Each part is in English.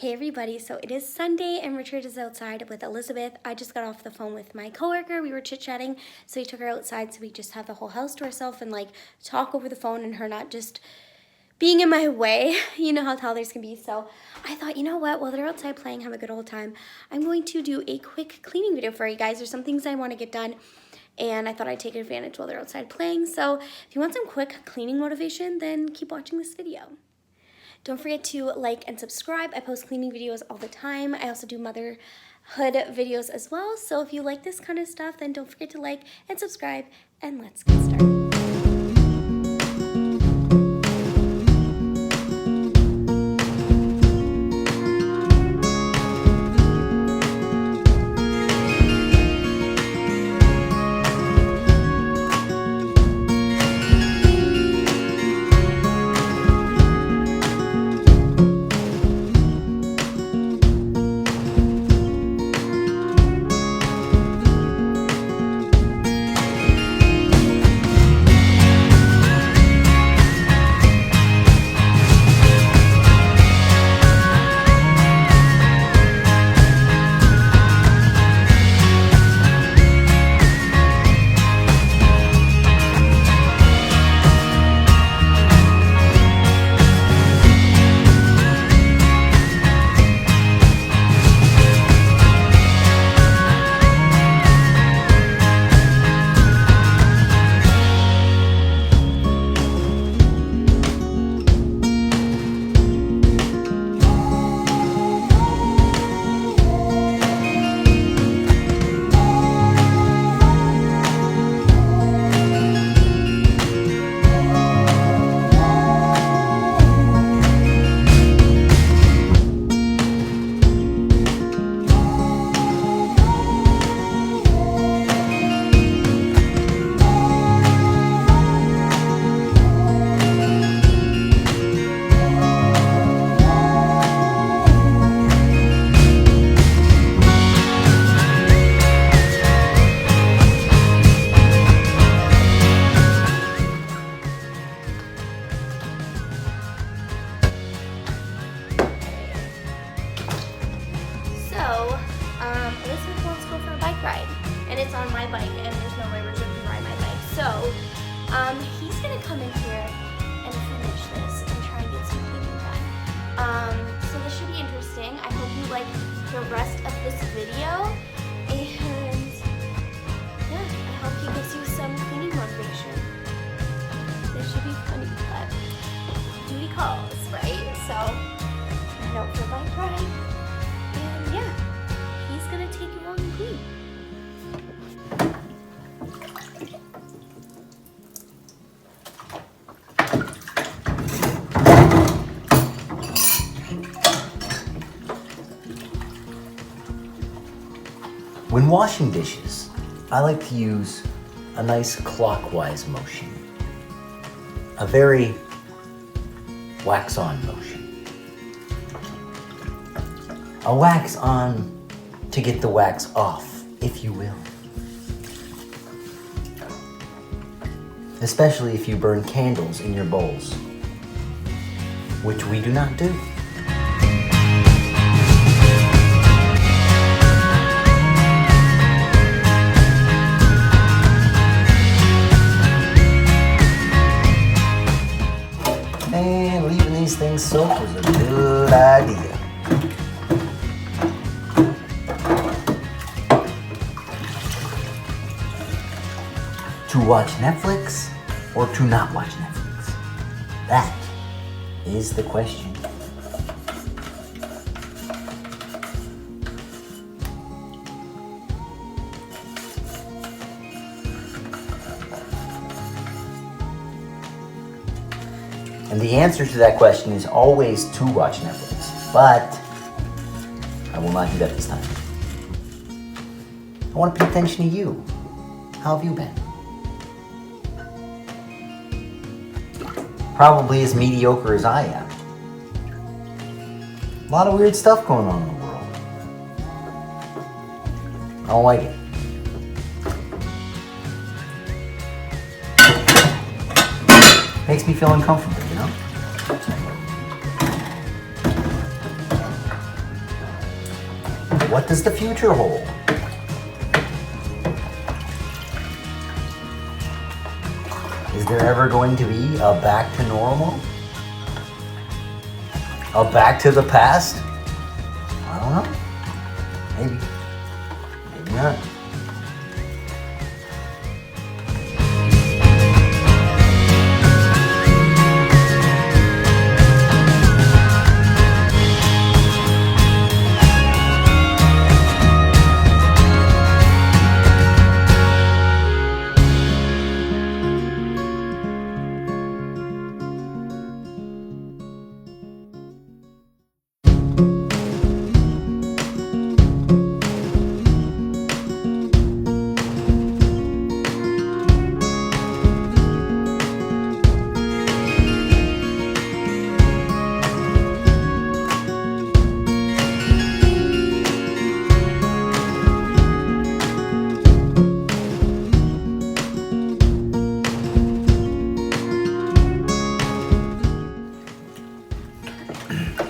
Hey everybody, so it is Sunday and Richard is outside with Elizabeth. I just got off the phone with my coworker. We were chit-chatting, so we took her outside so we just have the whole house to ourselves and talk over the phone and her not just being in my way. You know how toddlers can be. So I thought, you know what, while they're outside playing, have a good old time, I'm going to do a quick cleaning video for you guys. There's some things I want to get done and I thought I'd take advantage while they're outside playing. So if you want some quick cleaning motivation, then keep watching this video. Don't forget to like and subscribe. I post cleaning videos all the time. I also do motherhood videos as well. So if you like this kind of stuff, then don't forget to like and subscribe, and let's get started. Elizabeth wants to go for a bike ride, and it's on my bike, and there's no way Richard can ride my bike. So, he's gonna come in here and finish this and try and get some cleaning done. So this should be interesting. I hope you like the rest of this video, and yeah, I hope he gives you some cleaning motivation. This should be funny, but duty calls, right? So, head out for a bike ride, and yeah. He's gonna take you home and clean. When washing dishes, I like to use a nice clockwise motion, a very wax-on motion. A wax-on to get the wax off, if you will. Especially if you burn candles in your bowls, which we do not do. And leaving these things soaked is a good idea. To watch Netflix or to not watch Netflix? That is the question. And the answer to that question is always to watch Netflix, but I will not do that this time. I want to pay attention to you. How have you been? Probably as mediocre as I am. A lot of weird stuff going on in the world. I don't like it. Makes me feel uncomfortable, you know? What does the future hold? Is there ever going to be a back to normal? A back to the past? I don't know. Maybe. Maybe not.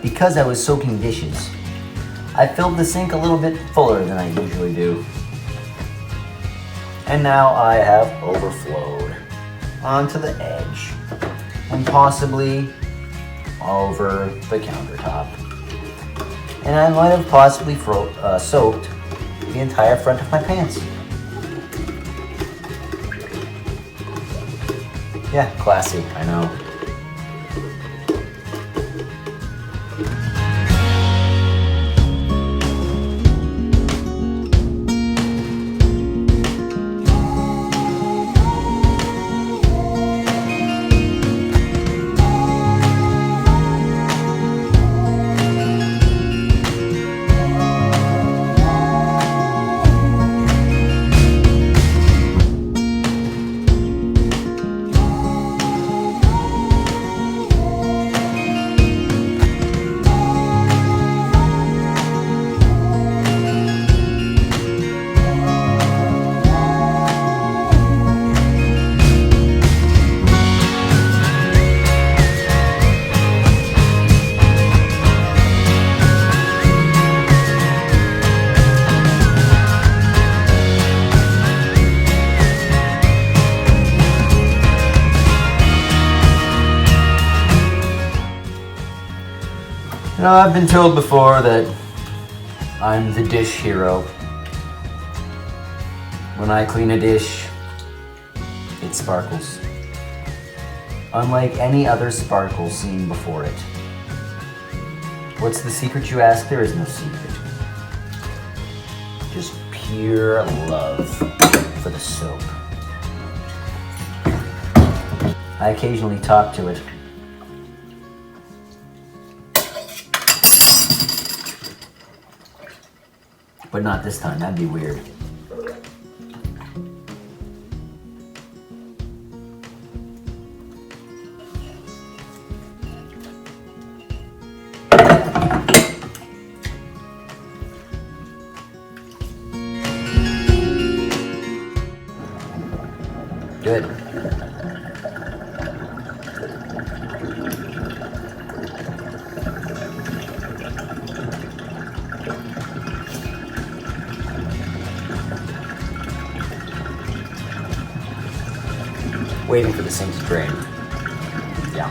Because I was soaking dishes, I filled the sink a little bit fuller than I usually do. And now I have overflowed onto the edge and possibly over the countertop. And I might have possibly soaked the entire front of my pants. Yeah, classy, I know. You know, I've been told before that I'm the dish hero. When I clean a dish, it sparkles. Unlike any other sparkle seen before it. What's the secret, you ask? There is no secret. Just pure love for the soap. I occasionally talk to it. But not this time, that'd be weird. Good. Waiting for the sink to drain. Yeah.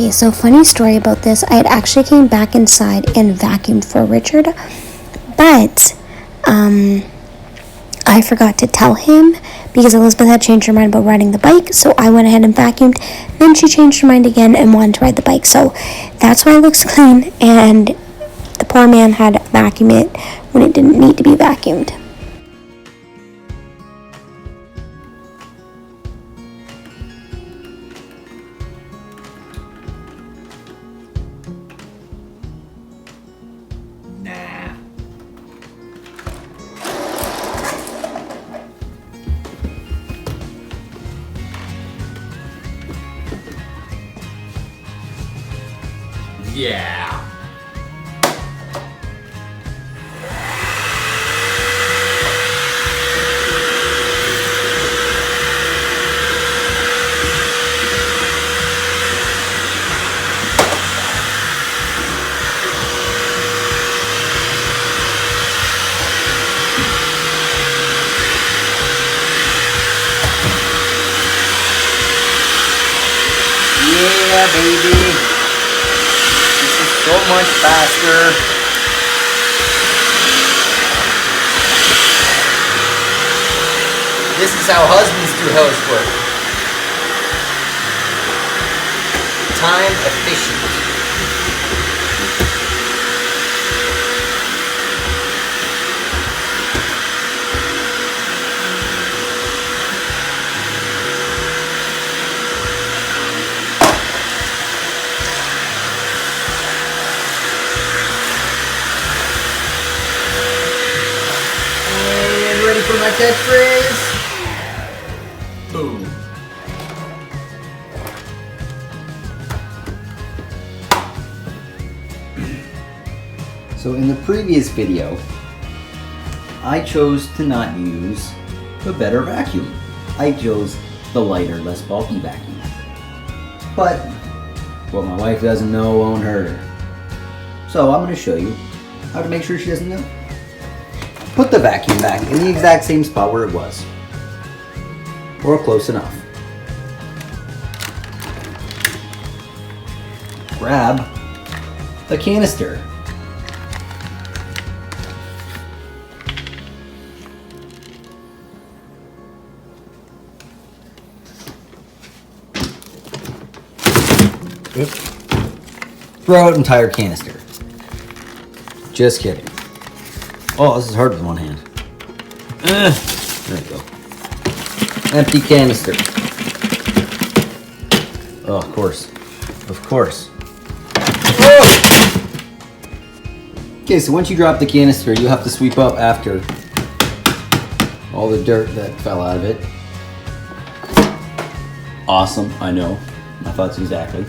Okay, so funny story about this. I had actually came back inside and vacuumed for Richard, but I forgot to tell him because Elizabeth had changed her mind about riding the bike, so I went ahead and vacuumed. Then she changed her mind again and wanted to ride the bike, so that's why it looks clean, and the poor man had to vacuum it when it didn't need to be vacuumed. Nah. Yeah. Yeah, baby. This is so much faster. This is how husbands do housework. Time efficient. And ready for my catchphrase? Boom. So in the previous video, I chose to not use the better vacuum. I chose the lighter, less bulky vacuum. But what my wife doesn't know won't hurt her. So I'm going to show you how to make sure she doesn't know. Put the vacuum back in the exact same spot where it was. Or close enough. Grab the canister. Oops. Throw out entire canister. Just kidding. Oh, this is hard with one hand. There you go. Empty canister. Oh, of course. Of course. Oh! Okay, so once you drop the canister, you have to sweep up after all the dirt that fell out of it. Awesome, I know. My thoughts exactly.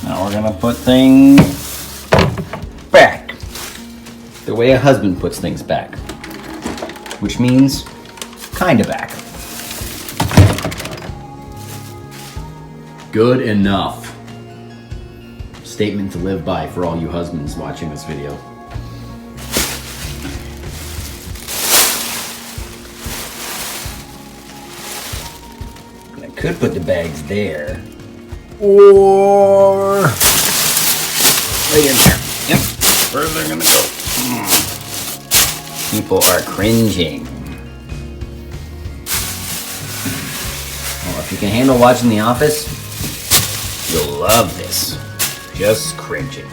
Now we're gonna put things back the way a husband puts things back, which means kinda back. Good enough. Statement to live by for all you husbands watching this video. I could put the bags there. Or right in there. Yep. Where's they gonna go? People are cringing. Well, if you can handle watching The Office, you'll love this. Just cringing.